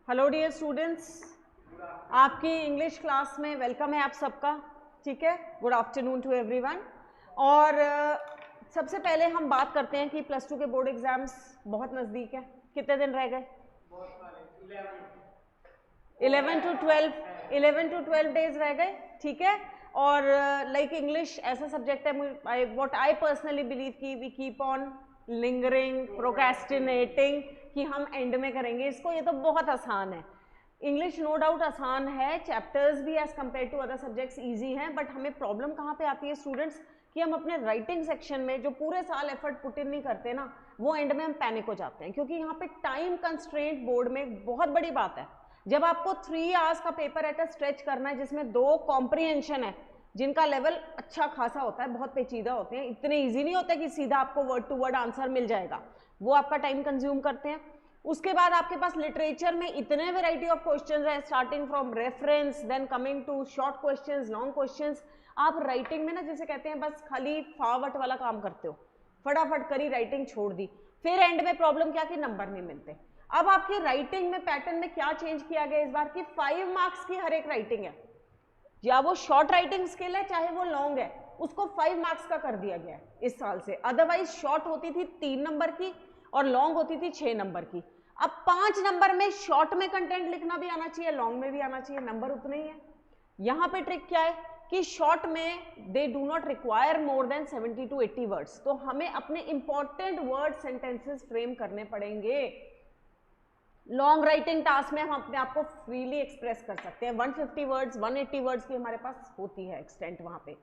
Hello dear students, आपकी English class में welcome है आप सबका। ठीक है, गुड आफ्टरनून टू एवरीवन। और सबसे पहले हम बात करते हैं कि प्लस टू के बोर्ड एग्जाम्स बहुत नज़दीक है। कितने दिन रह गए? 11 to 12 डेज रह गए। ठीक है, और लाइक इंग्लिश ऐसा सब्जेक्ट है, व्हाट आई पर्सनली बिलीव कि we keep on lingering, procrastinating कि हम एंड में करेंगे इसको। ये तो बहुत आसान है। इंग्लिश नो डाउट आसान है, चैप्टर्स भी as compare to other subjects easy हैं, बट हमें प्रॉब्लम कहाँ पे आती है स्टूडेंट्स कि हम अपने राइटिंग सेक्शन में जो पूरे साल एफर्ट पुट इन नहीं करते ना, वो एंड में हम पैनिक हो जाते हैं, क्योंकि यहाँ पे टाइम कंस्ट्रेंट बोर्ड में एक बहुत बड़ी बात है। जब आपको 3 आवर्स का पेपर एट अ स्ट्रेच करना है, जिसमें 2 कॉम्प्रिहेंशन है जिनका लेवल अच्छा खासा होता है, बहुत पेचीदा होते हैं, इतने इजी नहीं होते कि सीधा आपको वर्ड टू वर्ड आंसर मिल जाएगा, वो आपका टाइम कंज्यूम करते हैं। उसके बाद आपके पास लिटरेचर में इतने वैरायटी ऑफ क्वेश्चंस है, starting from reference then coming to short questions, long questions. आप राइटिंग में ना, जैसे कहते हैं, बस खाली फावट वाला काम करते हो, फटाफट करी, राइटिंग छोड़ दी, फिर एंड में प्रॉब्लम क्या कि नंबर नहीं मिलते। अब आपकी राइटिंग में पैटर्न में क्या चेंज किया गया इस बार की 5 मार्क्स की हर एक राइटिंग है, या वो शॉर्ट राइटिंग स्किल है चाहे वो लॉन्ग है, उसको 5 मार्क्स का कर दिया गया है इस साल से। अदरवाइज शॉर्ट होती थी 3 नंबर की और लॉन्ग होती थी 6 नंबर की। अब 5 नंबर में शॉर्ट में कंटेंट लिखना भी आना चाहिए, लॉन्ग में भी आना चाहिए, नंबर उतने ही है। यहाँ पे ट्रिक क्या है कि शॉर्ट में they do not require more than 70 to 80 words, तो हमें अपने इंपॉर्टेंट वर्ड सेंटेंसेस फ्रेम करने पड़ेंगे। लॉन्ग राइटिंग टास्क में हम अपने आप को फ्रीली एक्सप्रेस कर सकते हैं, 150 वर्ड्स 180 वर्ड्स की हमारे पास होती है एक्सटेंट वहां पे।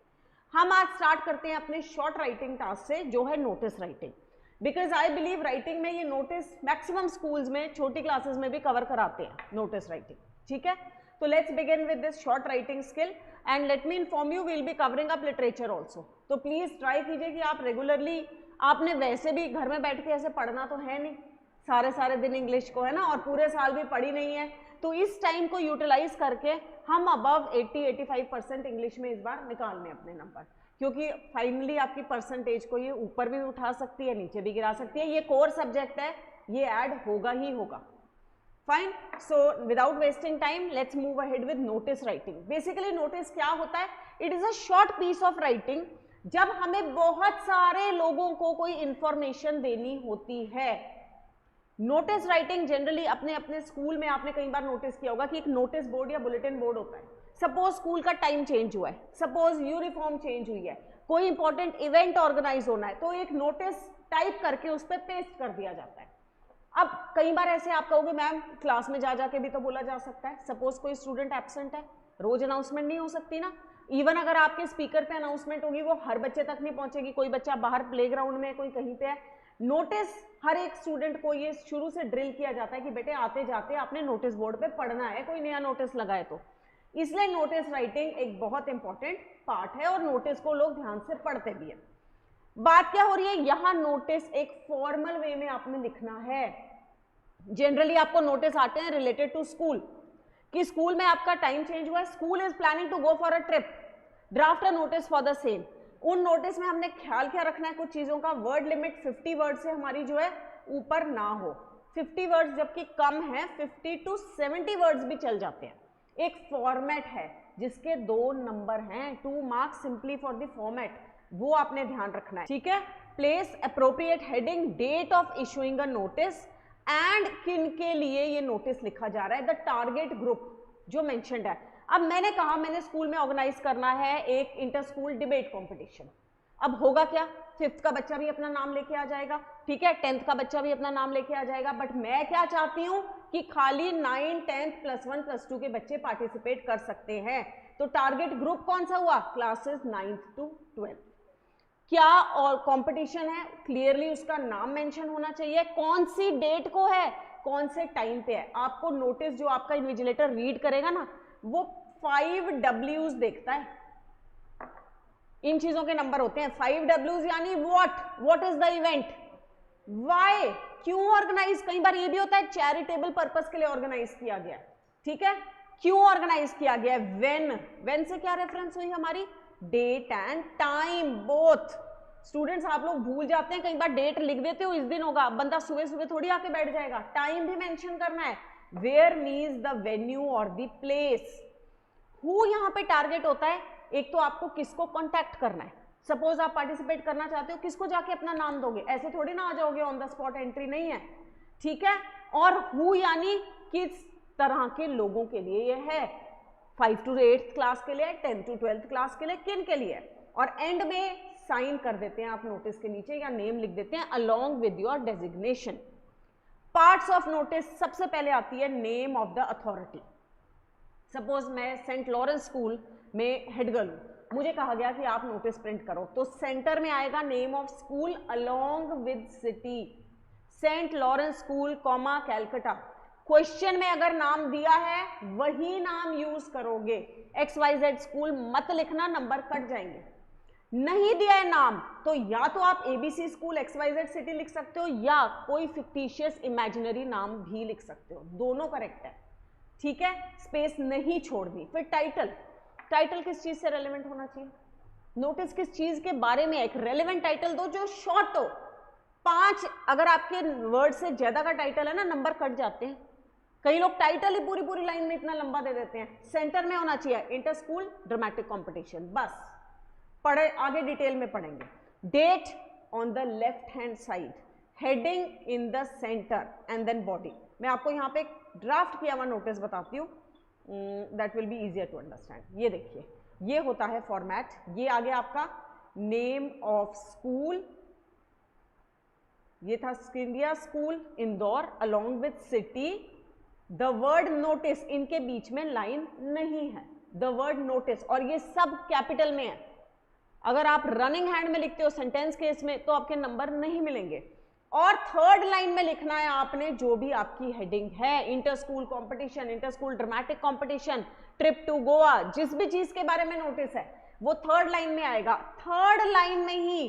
हम आज स्टार्ट करते हैं अपने शॉर्ट राइटिंग टास्क से, जो है notice writing, because I believe writing में ये नोटिस मैक्सिमम स्कूल्स में छोटी क्लासेस में भी कवर कराते हैं नोटिस राइटिंग। ठीक है, तो let's begin with this short writing skill and let me inform you, will be covering up literature also. तो प्लीज ट्राई कीजिए कि आप रेगुलरली, आपने वैसे भी घर में बैठ के ऐसे पढ़ना तो है नहीं सारे दिन इंग्लिश को, है ना, और पूरे साल भी पढ़ी नहीं है, तो इस टाइम को यूटिलाइज करके हम अबव 80-85% इंग्लिश में इस बार निकालने अपने नंबर, क्योंकि फाइनली आपकी परसेंटेज को ये ऊपर भी उठा सकती है, नीचे भी गिरा सकती है। ये कोर सब्जेक्ट है, ये ऐड होगा ही होगा। Fine, so without wasting time let's move ahead with notice writing. Basically notice क्या होता है? It is a short piece of writing जब हमें बहुत सारे लोगों को कोई इंफॉर्मेशन देनी होती है। नोटिस राइटिंग जनरली अपने अपने स्कूल में आपने कई बार नोटिस किया होगा कि एक नोटिस बोर्ड या बुलेटिन बोर्ड होता है। सपोज स्कूल का टाइम चेंज हुआ है, सपोज यूनिफॉर्म चेंज हुई है, कोई इंपॉर्टेंट इवेंट ऑर्गेनाइज होना है, तो एक नोटिस टाइप करके उस पर पेस्ट कर दिया जाता है। अब कई बार ऐसे आप कहोगे मैम क्लास में जा जाके भी तो बोला जा सकता है। सपोज कोई स्टूडेंट एब्सेंट है, रोज अनाउंसमेंट नहीं हो सकती ना, इवन अगर आपके स्पीकर पे अनाउंसमेंट होगी वो हर बच्चे तक नहीं पहुंचेगी, कोई बच्चा बाहर प्लेग्राउंड में, कोई कहीं पे है। नोटिस हर एक स्टूडेंट को ये शुरू से ड्रिल किया जाता है कि बेटे आते जाते आपने नोटिस बोर्ड पे पढ़ना है, कोई नया नोटिस लगाए तो। इसलिए नोटिस राइटिंग एक बहुत इंपॉर्टेंट पार्ट है और नोटिस को लोग ध्यान से पढ़ते भी है। बात क्या हो रही है यहाँ? नोटिस एक फॉर्मल वे में आपने लिखना है। जनरली आपको नोटिस आते हैं रिलेटेड टू स्कूल, कि स्कूल में आपका टाइम चेंज हुआ है, school is planning to go for a trip, draft a notice for the same. उन नोटिस में हमने ख्याल क्या रखना है, कुछ चीजों का वर्ड लिमिट 50 वर्ड से हमारी जो है ऊपर ना हो। 50 वर्ड्स जबकि कम है, 50 to 70 वर्ड्स भी चल जाते हैं। एक फॉर्मेट है जिसके 2 नंबर हैं, 2 marks simply for the format, वो आपने ध्यान रखना है। ठीक है, place appropriate heading, date of issuing a notice and किन के लिए ये नोटिस लिखा जा रहा है, द टारगेट ग्रुप जो मेंशन्ड है। अब मैंने कहा मैंने स्कूल में ऑर्गेनाइज करना है एक इंटर स्कूल डिबेट कंपटीशन। अब होगा क्या, 5th का बच्चा भी अपना नाम लेके आ जाएगा, ठीक है, 10th का बच्चा भी अपना नाम लेके आ जाएगा, बट मैं क्या चाहती हूं कि खाली 9, 10th, +1, +2 के बच्चे पार्टिसिपेट कर सकते हैं। तो टारगेट ग्रुप कौन सा हुआ? Classes 9th to 12th। क्या और कंपटीशन है, क्लियरली उसका नाम मेंशन होना चाहिए, कौन सी डेट को है, कौन से टाइम पे है। आपको नोटिस जो आपका इन्विजिलेटर रीड करेगा ना, वो 5 W's देखता है, इन चीजों के नंबर होते हैं 5 W's, यानी what is the event, why, क्यों ऑर्गेनाइज। कई बार ये भी होता है चैरिटेबल पर्पस के लिए ऑर्गेनाइज किया गया, ठीक है, क्यों ऑर्गेनाइज किया गया, व्हेन से क्या रेफरेंस हुई हमारी, date and time both. Students आप लोग भूल जाते हैं, कई बार डेट लिख देते हो इस दिन होगा, बंदा सुबह सुबह थोड़ी आके बैठ जाएगा, टाइम भी मेंशन करना है, वेयर मीन्स द वेन्यू और द प्लेस। हु यहाँ पे टारगेट होता है, एक तो आपको किसको कॉन्टैक्ट करना है। सपोज आप पार्टिसिपेट करना चाहते हो, किसको जाके अपना नाम दोगे, ऐसे थोड़ी ना आ जाओगे, ऑन द स्पॉट एंट्री नहीं है, ठीक है। और हु यानी किस तरह के लोगों के लिए ये है, 5 to 8th क्लास के लिए, 10 to 12th क्लास के लिए, किन के लिए। और एंड में साइन कर देते हैं आप नोटिस के नीचे या नेम लिख देते हैं along with your designation. Parts of notice, सबसे पहले आती है name of the authority. Suppose मैं सेंट लॉरेंस स्कूल में हेड गर्ल हूं, मुझे कहा गया कि आप नोटिस प्रिंट करो, तो सेंटर में आएगा name of school along with city, saint Lawrence school comma Calcutta. Question में अगर नाम दिया है वही नाम यूज करोगे, XYZ स्कूल मत लिखना, नंबर कट जाएंगे। नहीं दिया है नाम तो या तो आप ABC स्कूल XYZ सिटी लिख सकते हो या कोई फिक्टिशियस इमेजिनरी नाम भी लिख सकते हो, दोनों करेक्ट है, ठीक है, स्पेस नहीं छोड़नी। फिर टाइटल, टाइटल किस चीज से रेलेवेंट होना चाहिए, नोटिस किस चीज के बारे में, एक रेलेवेंट टाइटल दो जो शॉर्ट हो। 5 अगर आपके वर्ड से ज्यादा का टाइटल है ना, नंबर कट जाते हैं। कई लोग टाइटल ही पूरी पूरी लाइन में इतना लंबा दे देते हैं। सेंटर में होना चाहिए इंटर स्कूल ड्रामेटिक कॉम्पिटिशन, बस। पढ़े आगे डिटेल में पढ़ेंगे। Date on the left hand side, heading in the centre and then body. मैं आपको यहाँ पे एक ड्राफ्ट किया हुआ नोटिस बताती हूँ, that will be easier to understand. ये देखिए, ये होता है फॉर्मेट, ये आ गया आपका नेम ऑफ स्कूल, ये था India school Indore along with city, the word notice, इनके बीच में लाइन नहीं है, द वर्ड नोटिस, और ये सब कैपिटल में है। अगर आप रनिंग हैंड में लिखते हो सेंटेंस केस में तो आपके नंबर नहीं मिलेंगे। और थर्ड लाइन में लिखना है आपने जो भी आपकी हेडिंग है, inter school competition, inter school dramatic competition, trip to Goa, जिस भी चीज के बारे में नोटिस है वो थर्ड लाइन में आएगा। थर्ड लाइन में ही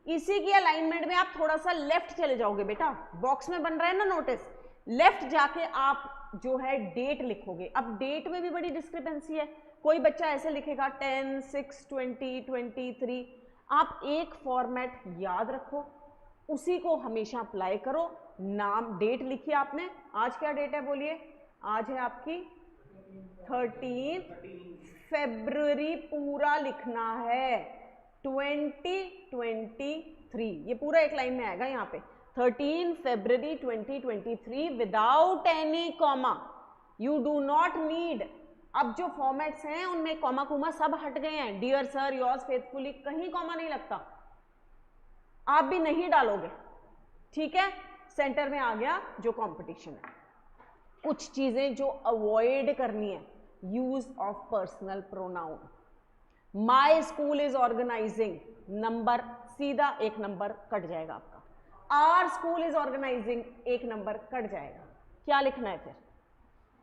इसी की अलाइनमेंट में आप थोड़ा सा लेफ्ट चले जाओगे बेटा, बॉक्स में बन रहा है ना नोटिस, लेफ्ट जाके आप जो है डेट लिखोगे। अब डेट में भी बड़ी डिस्क्रिपेंसी है, कोई बच्चा ऐसे लिखेगा 10, 6, 20, 23। आप एक फॉर्मेट याद रखो, उसी को हमेशा अप्लाई करो। नाम, डेट लिखिए आपने, आज क्या डेट है बोलिए, आज है आपकी 13 फरवरी, पूरा लिखना है 2023, ये पूरा एक लाइन में आएगा यहाँ पे 13 फरवरी 2023 without any comma, you do not need. अब जो फॉर्मेट्स हैं उनमें कॉमा कुमा सब हट गए हैं, डियर सर, योर्स फेथफुली, कहीं कॉमा नहीं लगता, आप भी नहीं डालोगे, ठीक है। सेंटर में आ गया जो कंपटीशन है। कुछ चीजें जो अवॉइड करनी है, use of personal pronoun, my school is organising, number सीधा एक नंबर कट जाएगा आपका। आर स्कूल इज ऑर्गेनाइजिंग, एक नंबर कट जाएगा। क्या लिखना है फिर,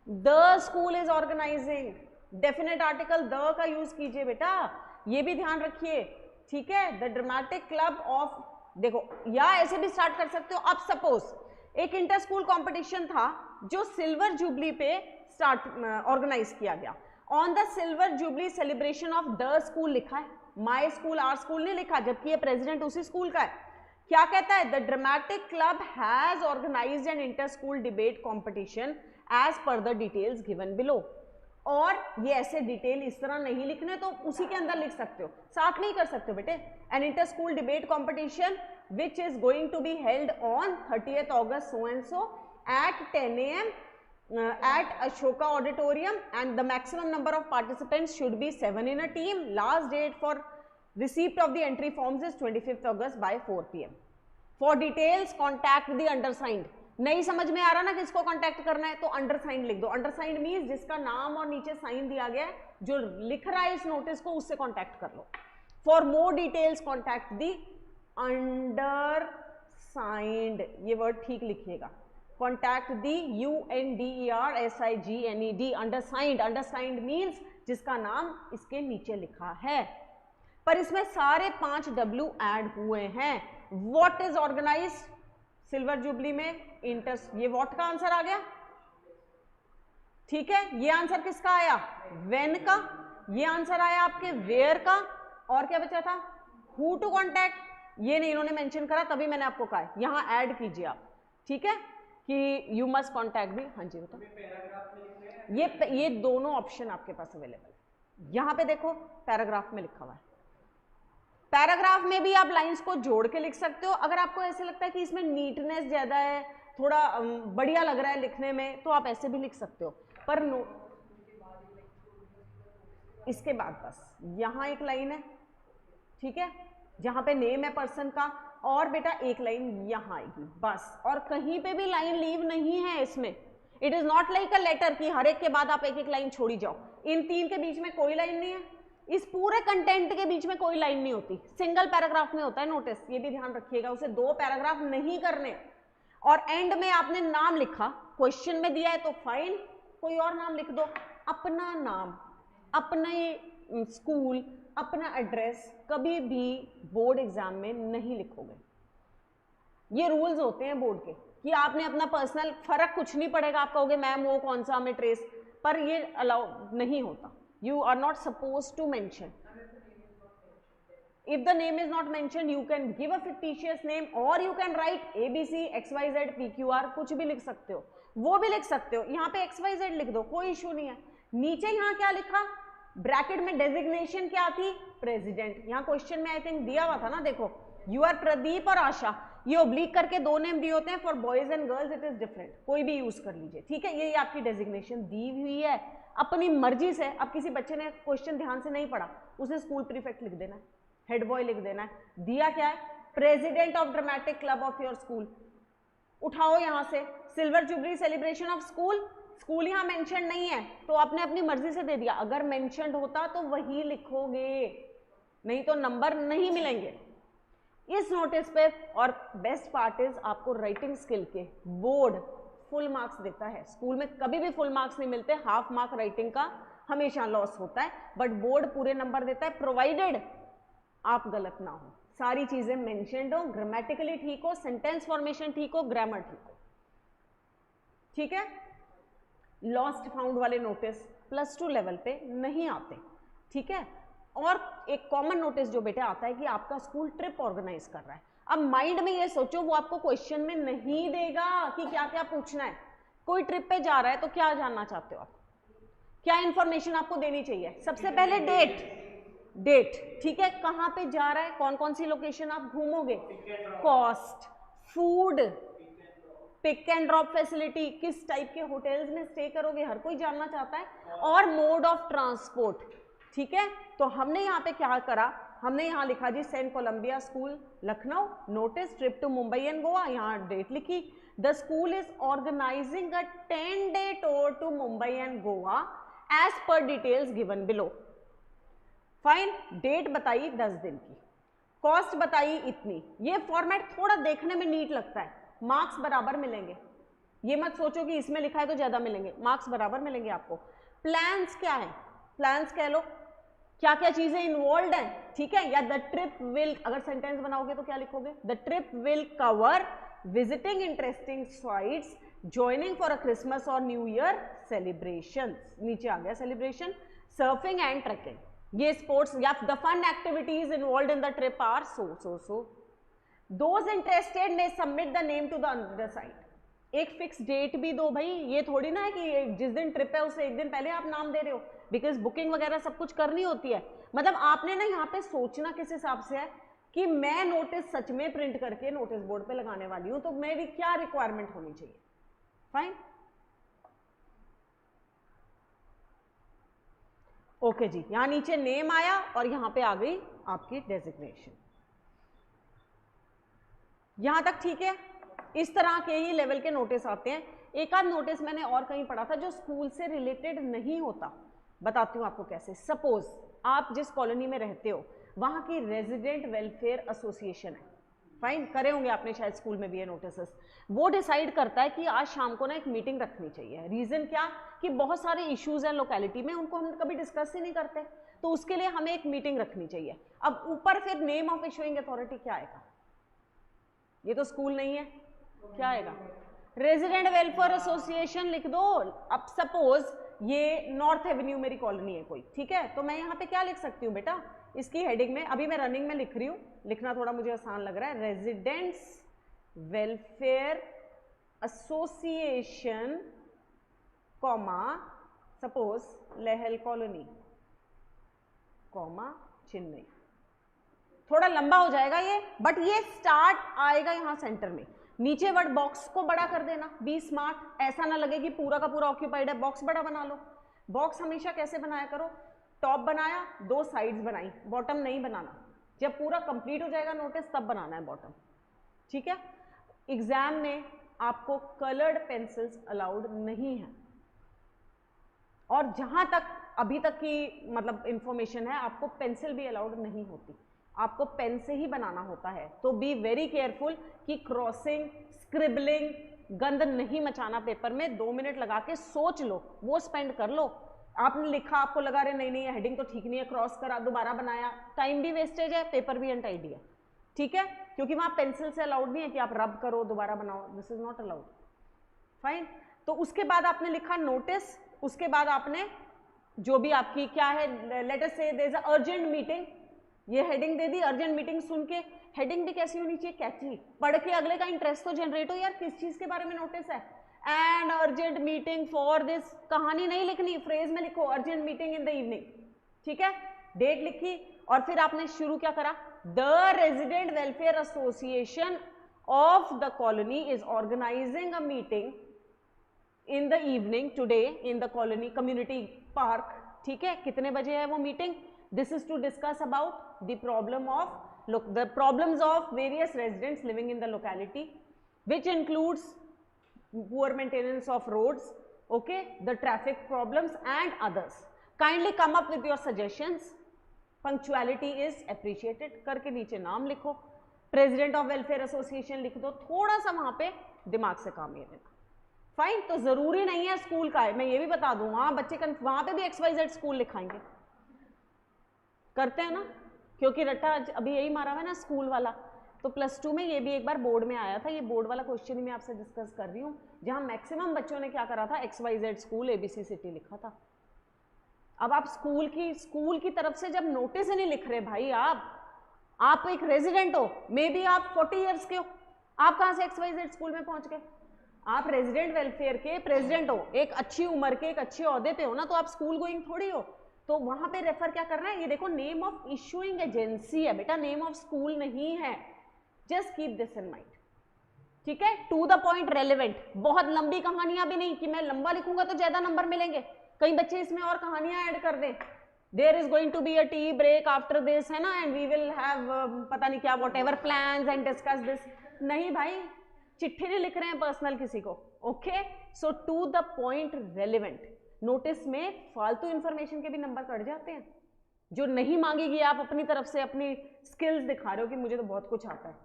the school is organising, definite article the का यूज कीजिए बेटा, ये भी ध्यान रखिए, ठीक है। द ड्रामेटिक क्लब ऑफ, देखो या ऐसे भी स्टार्ट कर सकते हो। अब सपोज एक इंटर स्कूल कॉम्पिटिशन था जो सिल्वर जुबली पे स्टार्ट ऑर्गेनाइज किया गया। On the silver jubilee celebration of the school लिखा है, माई स्कूल आर स्कूल नहीं लिखा, जबकि ये प्रेसिडेंट उसी स्कूल का है। क्या कहता है, the dramatic club has organised an inter school debate competition as per the details given below. और ये ऐसे डिटेल इस तरह नहीं लिखने तो उसी के अंदर लिख सकते हो, साथ में ही कर सकते हो बेटे। An inter school debate competition which is going to be held on 30th August so and so at 10 AM at Ashoka Auditorium, and the maximum number of participants should be 7 in a team. Last date for receipt of the entry forms is 25th August by 4 PM. For details contact the undersigned. नहीं समझ में आ रहा ना किसको contact करना है तो अंडरसाइंड लिख दो। अंडरसाइंड मीन्स जिसका नाम और नीचे साइन दिया गया है, जो लिख रहा है इस नोटिस को, उससे कांटेक्ट कर लो। फॉर मोर डिटेल्स कांटेक्ट दी अंडरसाइंड, ये वर्ड ठीक लिखिएगा, कांटेक्ट दी UNDERSIGNED, अंडरसाइंड। अंडरसाइंड मीन्स जिसका नाम इसके नीचे लिखा है, पर इसमें सारे 5 W ऐड हुए हैं। What is organised silver jubilee में इंटर, ये व्हाट का आंसर आ गया, ठीक है। ये आंसर किसका आया, व्हेन का। ये आंसर आया आपके वेयर का। और क्या बचा था, हु टू कॉन्टैक्ट, ये नहीं इन्होंने मेंशन करा, तभी मैंने आपको कहा यहां ऐड कीजिए आप, ठीक है। कि यू मस्ट कॉन्टैक्ट भी। हाँ जी बताओ। ये दोनों ऑप्शन आपके पास अवेलेबल है। यहाँ पे देखो पैराग्राफ में लिखा हुआ है, पैराग्राफ में भी आप लाइंस को जोड़ के लिख सकते हो। अगर आपको ऐसे लगता है कि इसमें नीटनेस ज़्यादा है, थोड़ा बढ़िया लग रहा है लिखने में, तो आप ऐसे भी लिख सकते हो। पर नो, इसके बाद बस यहाँ एक लाइन है, ठीक है, जहाँ पे नेम है पर्सन का, और बेटा एक लाइन यहाँ आएगी बस, और कहीं पे भी लाइन लीव नहीं है इसमें। It is not like a letter कि हर एक के बाद आप एक एक लाइन छोड़ी जाओ। इन तीन के बीच में कोई लाइन नहीं है, इस पूरे कंटेंट के बीच में कोई लाइन नहीं होती, सिंगल पैराग्राफ में होता है नोटिस, ये भी ध्यान रखिएगा। उसे 2 पैराग्राफ नहीं करने। और एंड में आपने नाम लिखा, क्वेश्चन में दिया है तो फाइन, कोई और नाम लिख दो, अपना नाम, अपने स्कूल, अपना एड्रेस कभी भी बोर्ड एग्जाम में नहीं लिखोगे। ये रूल्स होते हैं बोर्ड के कि आपने अपना पर्सनल, फर्क कुछ नहीं पड़ेगा, आप कहोगे मैम वो कौन सा हमें ट्रेस, पर ये अलाउ नहीं होता। You are not suppose to mention. If the name is not mentioned, you can give a fictitious name or you can write ABC, XYZ, PQR, कुछ भी लिख सकते हो, वो भी लिख सकते हो। यहाँ पे XYZ लिख दो, कोई इशू नहीं है। नीचे यहाँ क्या लिखा, ब्रैकेट में डेजिग्नेशन क्या थी, प्रेसिडेंट। यहाँ क्वेश्चन में आई थिंक दिया हुआ था ना, देखो, यू आर प्रदीप और आशा, ये ओब्लिक करके 2 नेम दिए होते हैं, for boys and girls it is different, कोई भी यूज कर लीजिए, ठीक है। ये आपकी डेजिग्नेशन दी हुई है अपनी मर्जी से। अब किसी बच्चे ने क्वेश्चन ध्यान से नहीं पढ़ा, उसे स्कूल प्रीफेक्ट लिख देना है, हेड बॉय लिख देना है। दिया क्या है, president of dramatic club of your school, उठाओ यहां से, silver jubilee celebration of school, school यहां मेंशन नहीं है तो आपने अपनी मर्जी से दे दिया। अगर मेंशन्ड होता तो वही लिखोगे, नहीं तो नंबर नहीं मिलेंगे इस नोटिस पे। और बेस्ट पार्ट इज आपको राइटिंग स्किल के बोर्ड फुल मार्क्स देता है। स्कूल में कभी भी फुल मार्क्स नहीं मिलते, हाफ मार्क राइटिंग का हमेशा लॉस होता है, बट बोर्ड पूरे नंबर देता है, प्रोवाइडेड आप गलत ना हो, सारी चीजें मेंशन्ड हो, ग्रामेटिकली ठीक हो, सेंटेंस फॉर्मेशन ठीक हो, ग्रामर ठीक हो, ठीक है। लॉस्ट फाउंड वाले नोटिस +2 लेवल पे नहीं आते, ठीक है। और एक कॉमन नोटिस जो बेटे आता है कि आपका स्कूल ट्रिप ऑर्गेनाइज कर रहा है। अब माइंड में ये सोचो, वो आपको क्वेश्चन में नहीं देगा कि क्या क्या पूछना है। कोई ट्रिप पे जा रहा है तो क्या जानना चाहते हो आप, क्या इंफॉर्मेशन आपको देनी चाहिए? सबसे पहले डेट, ठीक है, कहाँ पे जा रहा है, कौन कौन सी लोकेशन आप घूमोगे, cost, food, pick and drop facility, किस टाइप के होटल्स में स्टे करोगे, हर कोई जानना चाहता है, और मोड ऑफ ट्रांसपोर्ट, ठीक है। तो हमने यहाँ पे क्या करा, हमने यहाँ लिखा जी saint Columbia school Lucknow, notice trip to Mumbai and Goa, यहाँ डेट लिखी, the school is organising a 10-day tour to Mumbai and Goa as per details given below. Fine, date बताई 10 दिन की, कॉस्ट बताई इतनी। ये फॉर्मेट थोड़ा देखने में नीट लगता है, मार्क्स बराबर मिलेंगे, ये मत सोचो कि इसमें लिखा है तो ज्यादा मिलेंगे, मार्क्स बराबर मिलेंगे आपको। प्लान्स क्या है, प्लान्स कह लो, क्या क्या चीजें इन्वॉल्व हैं, ठीक है। या द ट्रिप विल, अगर सेंटेंस बनाओगे तो क्या लिखोगे, the trip will cover visiting interesting sites, joining for a Christmas और न्यू ईयर सेलिब्रेशन, नीचे आ गया सेलिब्रेशन, सर्फिंग एंड ट्रेकिंग, ये स्पोर्ट्स या the fun activities involve in the trip are so. Those interested ने submit the name to the undersigned. एक fix date भी दो भाई, ये थोड़ी ना है कि जिस दिन ट्रिप है उससे एक दिन पहले आप नाम दे रहे हो, बिकॉज बुकिंग वगैरह सब कुछ करनी होती है। मतलब आपने ना यहाँ पे सोचना किस हिसाब से है कि मैं नोटिस सच में प्रिंट करके नोटिस बोर्ड पे लगाने वाली हूं, तो मेरी क्या रिक्वायरमेंट होनी चाहिए। फाइन, ओके जी, यहां नीचे नेम आया और यहां पे आ गई आपकी डेजिग्नेशन। यहां तक ठीक है। इस तरह के ही लेवल के नोटिस आते हैं। एक आध नोटिस मैंने और कहीं पढ़ा था जो स्कूल से रिलेटेड नहीं होता, बताती हूँ आपको कैसे। सपोज आप जिस कॉलोनी में रहते हो वहाँ की रेजिडेंट वेलफेयर एसोसिएशन है, फाइन, करे होंगे आपने शायद स्कूल में भी ये नोटिस, वो डिसाइड करता है कि आज शाम को ना एक मीटिंग रखनी चाहिए। रीज़न क्या कि बहुत सारे इश्यूज हैं लोकेलिटी में, उनको हम कभी डिस्कस ही नहीं करते, तो उसके लिए हमें एक मीटिंग रखनी चाहिए। अब ऊपर फिर नेम ऑफ इशूइंग अथॉरिटी क्या आएगा, ये तो स्कूल नहीं है, क्या आएगा, रेजिडेंट वेलफेयर एसोसिएशन लिख दो। अब सपोज ये नॉर्थ एवेन्यू मेरी कॉलोनी है कोई, ठीक है, तो मैं यहाँ पे क्या लिख सकती हूँ बेटा, इसकी हेडिंग में, अभी मैं रनिंग में लिख रही हूँ, लिखना थोड़ा मुझे आसान लग रहा है, residents welfare association comma suppose लेहल कॉलोनी कॉमा चेन्नई। थोड़ा लंबा हो जाएगा ये, बट ये स्टार्ट आएगा यहां सेंटर में। नीचे वर्ड बॉक्स को बड़ा कर देना, बी स्मार्ट, ऐसा ना लगे कि पूरा का पूरा ऑक्यूपाइड है, बॉक्स बड़ा बना लो। बॉक्स हमेशा कैसे बनाया करो, टॉप बनाया, दो साइड्स बनाई, बॉटम नहीं बनाना। जब पूरा कंप्लीट हो जाएगा नोटिस तब बनाना है बॉटम, ठीक है। एग्जाम में आपको कलर्ड पेंसिल्स अलाउड नहीं है, और जहां तक अभी तक की मतलब इंफॉर्मेशन है, आपको पेंसिल भी अलाउड नहीं होती, आपको पेन से ही बनाना होता है। तो बी वेरी केयरफुल कि क्रॉसिंग, स्क्रिबलिंग, गंद नहीं मचाना पेपर में। 2 मिनट लगा के सोच लो, वो स्पेंड कर लो। आपने लिखा, आपको लगा रहे नहीं नहीं हेडिंग तो ठीक नहीं है, क्रॉस करा, दोबारा बनाया, टाइम भी वेस्टेज है, पेपर भी अनटाइडी है, ठीक है, क्योंकि वहां पेंसिल से अलाउड नहीं है कि आप रब करो दोबारा बनाओ, this is not allowed, fine. तो उसके बाद आपने लिखा नोटिस, उसके बाद आपने जो भी आपकी क्या है, let us say there is a urgent meeting, ये हेडिंग दे दी, अर्जेंट मीटिंग सुन के हेडिंग भी कैसी होनी चाहिए, कैची, पढ़ के अगले का इंटरेस्ट तो जनरेट हो, यार किस चीज के बारे में नोटिस है, and urgent meeting for this, कहानी नहीं लिखनी, फ्रेज में लिखो urgent meeting in the evening, ठीक है, डेट लिखी, और फिर आपने शुरू क्या करा, the resident welfare association of the colony is organising a meeting in the evening today in the colony community park, ठीक है, कितने बजे है वो meeting, this is to discuss about the problem of the problems of various residents living in the locality, which includes poor maintenance of roads, okay, the traffic problems and others. Kindly come up with your suggestions. Punctuality is appreciated करके नीचे नाम लिखो, president of welfare association लिख दो, थोड़ा सा वहां पे दिमाग से काम ले लेना, फाइन। तो जरूरी नहीं है स्कूल का है, मैं ये भी बता दूं, वहां बच्चे वहां पे भी XYZ स्कूल लिखाएंगे, करते हैं ना, क्योंकि रट्टा अभी यही मारा हुआ है ना स्कूल वाला। तो +2 में ये भी एक बार बोर्ड में आया था, ये बोर्ड वाला क्वेश्चन ही मैं आपसे डिस्कस कर रही हूँ, जहां मैक्सिमम बच्चों ने क्या करा था, XYZ स्कूल ABC सिटी लिखा था। अब आप स्कूल की तरफ से जब नोटिस ही नहीं लिख रहे भाई, आप एक रेजिडेंट हो, मे बी आप 40 ईयर्स के हो, आप कहां से XYZ स्कूल में पहुंच गए, आप रेजिडेंट वेलफेयर के प्रेसिडेंट हो, एक अच्छी उम्र के एक अच्छे ओहदे पे हो ना, तो आप स्कूल गोइंग थोड़ी हो। तो वहां पे रेफर क्या करना है, ये देखो नेम ऑफ इशूइंग एजेंसी है बेटा, नेम ऑफ स्कूल नहीं है, just keep this in mind, ठीक है। टू द पॉइंट रेलेवेंट, बहुत लंबी कहानियां भी नहीं कि मैं लंबा लिखूंगा तो ज्यादा नंबर मिलेंगे, कई बच्चे इसमें और कहानियां ऐड कर दें, there is going to be a tea break after this, है ना, एंड वी विल हैव पता नहीं क्या whatever plans and discuss this, नहीं भाई, चिट्ठी नहीं लिख रहे हैं पर्सनल किसी को, okay. So to the point relevant. Notice में फालतू इंफॉर्मेशन के भी नंबर कट जाते हैं, जो नहीं मांगेगी, आप अपनी तरफ से अपनी स्किल्स दिखा रहे हो कि मुझे तो बहुत कुछ आता है,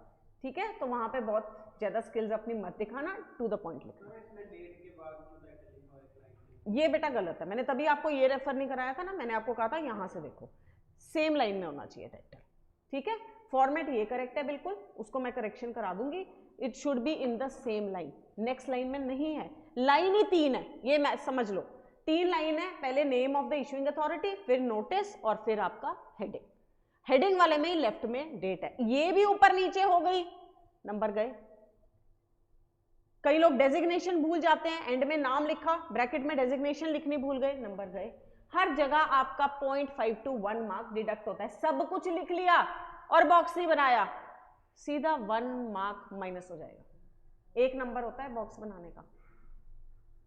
ठीक है, तो वहां पे बहुत ज्यादा स्किल्स अपनी मत दिखाना, टू द पॉइंट लिखना। ये बेटा गलत है, मैंने तभी आपको ये रेफर नहीं कराया था ना, मैंने आपको कहा था यहां से देखो, सेम लाइन में होना चाहिए टाइटल, ठीक है। फॉर्मेट ये करेक्ट है बिल्कुल, उसको मैं करेक्शन करा दूंगी, it should be in the same line, next line में नहीं है, लाइन ही 3 है, ये मैं समझ लो, 3 लाइन है, पहले name of the issuing authority, फिर नोटिस, और फिर आपका हेडिंग, हेडिंग वाले में ही लेफ्ट में डेट है, ये भी ऊपर नीचे हो गई, नंबर गए। कई लोग डेजिग्नेशन भूल जाते हैं, एंड में नाम लिखा, ब्रैकेट में डेजिग्नेशन लिखनी भूल गए, नंबर गए। हर जगह आपका 0.5 to 1 मार्क डिडक्ट होता है, सब कुछ लिख लिया और बॉक्स नहीं बनाया, सीधा 1 मार्क माइनस हो जाएगा, 1 नंबर होता है बॉक्स बनाने का,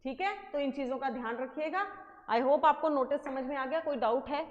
ठीक है। तो इन चीजों का ध्यान रखिएगा। आई होप आपको नोटिस समझ में आ गया, कोई डाउट है?